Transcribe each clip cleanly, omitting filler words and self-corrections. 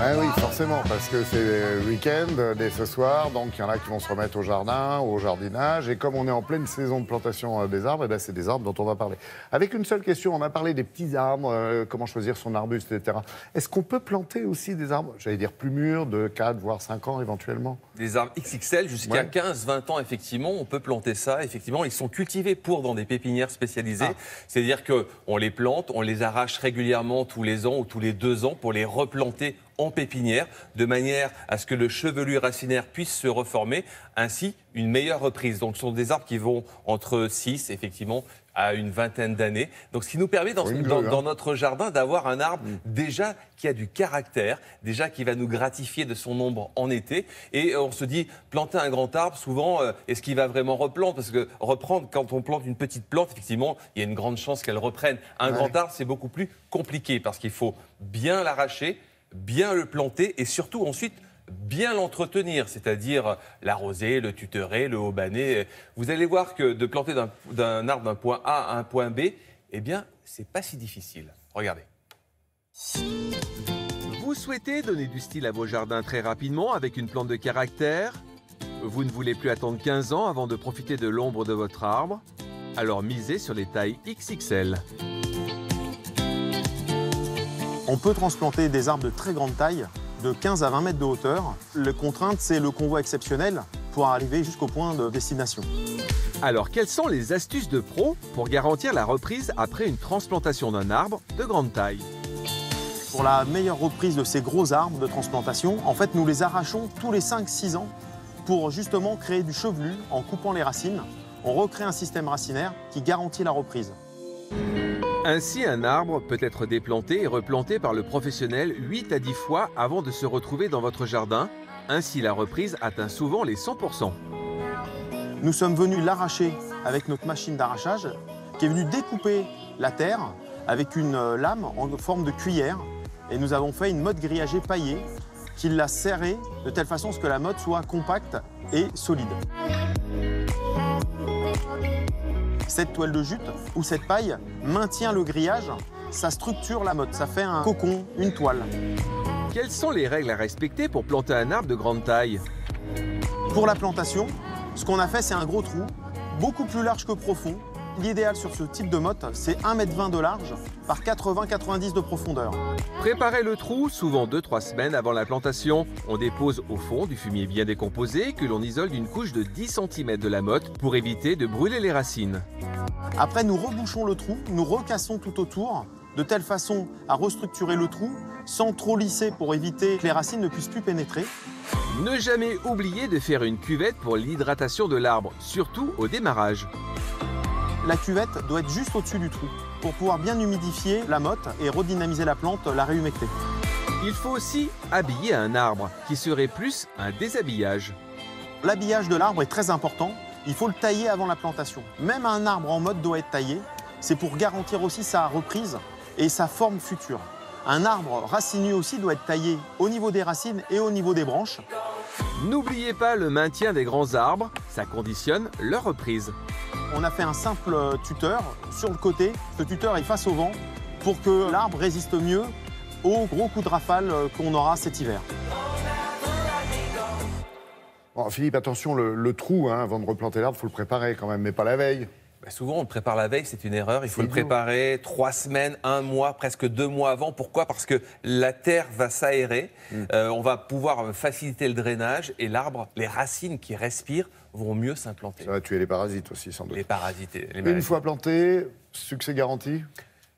Ah oui, forcément, parce que c'est le week-end dès ce soir, donc il y en a qui vont se remettre au jardin, au jardinage, et comme on est en pleine saison de plantation des arbres, eh ben c'est des arbres dont on va parler. Avec une seule question, on a parlé des petits arbres, comment choisir son arbuste, etc. Est-ce qu'on peut planter aussi des arbres, j'allais dire plus mûrs, de 4 voire 5 ans éventuellement? Des arbres XXL jusqu'à 15-20 ans, effectivement, on peut planter ça. Effectivement, ils sont cultivés dans des pépinières spécialisées. C'est-à-dire qu'on les plante, on les arrache régulièrement tous les ans ou tous les 2 ans pour les replanter en pépinière, de manière à ce que le chevelu racinaire puisse se reformer, ainsi une meilleure reprise. Donc ce sont des arbres qui vont entre 6, effectivement, à une vingtaine d'années. Donc ce qui nous permet dans notre jardin d'avoir un arbre déjà qui a du caractère, déjà qui va nous gratifier de son ombre en été. Et on se dit, planter un grand arbre, souvent, est-ce qu'il va vraiment reprendre? Parce que reprendre, quand on plante une petite plante, effectivement, il y a une grande chance qu'elle reprenne. Un grand arbre, c'est beaucoup plus compliqué parce qu'il faut bien l'arracher, bien le planter et surtout ensuite bien l'entretenir, c'est-à-dire l'arroser, le tutorer, le haubaner. Vous allez voir que de planter d'un arbre d'un point A à un point B, eh bien, c'est pas si difficile. Regardez. Vous souhaitez donner du style à vos jardins très rapidement avec une plante de caractère? Vous ne voulez plus attendre 15 ans avant de profiter de l'ombre de votre arbre? Alors misez sur les tailles XXL. On peut transplanter des arbres de très grande taille, de 15 à 20 mètres de hauteur. La contrainte, c'est le convoi exceptionnel pour arriver jusqu'au point de destination. Alors, quelles sont les astuces de pro pour garantir la reprise après une transplantation d'un arbre de grande taille? Pour la meilleure reprise de ces gros arbres de transplantation, en fait, nous les arrachons tous les 5-6 ans pour justement créer du chevelu en coupant les racines. On recrée un système racinaire qui garantit la reprise. Ainsi, un arbre peut être déplanté et replanté par le professionnel 8 à 10 fois avant de se retrouver dans votre jardin. Ainsi, la reprise atteint souvent les 100%. Nous sommes venus l'arracher avec notre machine d'arrachage qui est venue découper la terre avec une lame en forme de cuillère. Et nous avons fait une motte grillagée paillée qui l'a serrée de telle façon à ce que la motte soit compacte et solide. Cette toile de jute ou cette paille maintient le grillage, ça structure la motte, ça fait un cocon, une toile. Quelles sont les règles à respecter pour planter un arbre de grande taille? Pour la plantation, ce qu'on a fait, c'est un gros trou, beaucoup plus large que profond. L'idéal sur ce type de motte, c'est 1,20 m de large par 80-90 de profondeur. Préparez le trou, souvent 2-3 semaines avant la plantation. On dépose au fond du fumier bien décomposé que l'on isole d'une couche de 10 cm de la motte pour éviter de brûler les racines. Après, nous rebouchons le trou, nous recassons tout autour de telle façon à restructurer le trou sans trop lisser pour éviter que les racines ne puissent plus pénétrer. Ne jamais oublier de faire une cuvette pour l'hydratation de l'arbre, surtout au démarrage. La cuvette doit être juste au-dessus du trou pour pouvoir bien humidifier la motte et redynamiser la plante, la réhumecter. Il faut aussi habiller un arbre, qui serait plus un déshabillage. L'habillage de l'arbre est très important. Il faut le tailler avant la plantation. Même un arbre en motte doit être taillé. C'est pour garantir aussi sa reprise et sa forme future. Un arbre racineux aussi doit être taillé au niveau des racines et au niveau des branches. N'oubliez pas le maintien des grands arbres, ça conditionne leur reprise. On a fait un simple tuteur sur le côté. Ce tuteur est face au vent pour que l'arbre résiste mieux aux gros coups de rafale qu'on aura cet hiver. Bon, Philippe, attention, le trou, avant de replanter l'arbre, il faut le préparer quand même, mais pas la veille. Souvent, on le prépare la veille, c'est une erreur. Il faut le préparer 3 semaines, 1 mois, presque 2 mois avant. Pourquoi? Parce que la terre va s'aérer, on va pouvoir faciliter le drainage et l'arbre, les racines qui respirent vont mieux s'implanter. Ça va tuer les parasites aussi, sans doute. Les parasites. Une fois planté, succès garanti?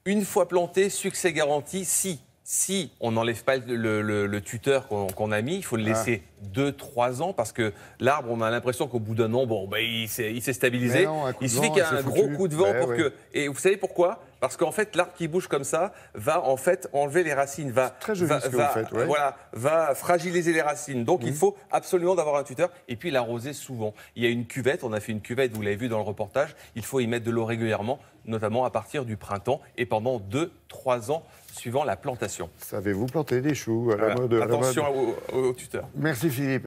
Une fois planté, succès garanti, si on n'enlève pas le tuteur qu'on a mis, il faut le laisser 2-3 ans parce que l'arbre, on a l'impression qu'au bout d'un an, il s'est stabilisé. Non, il suffit qu'il y ait un gros coup de vent pour que... Et vous savez pourquoi? Parce qu'en fait, l'arbre qui bouge comme ça va en fait enlever les racines, très joli ce que vous faites, ouais. voilà, va fragiliser les racines. Donc, il faut absolument d'avoir un tuteur et puis l'arroser souvent. Il y a une cuvette, on a fait une cuvette, vous l'avez vu dans le reportage. Il faut y mettre de l'eau régulièrement, notamment à partir du printemps et pendant 2-3 ans suivant la plantation. Savez-vous planter des choux à la mode? Attention au tuteur. Merci Philippe.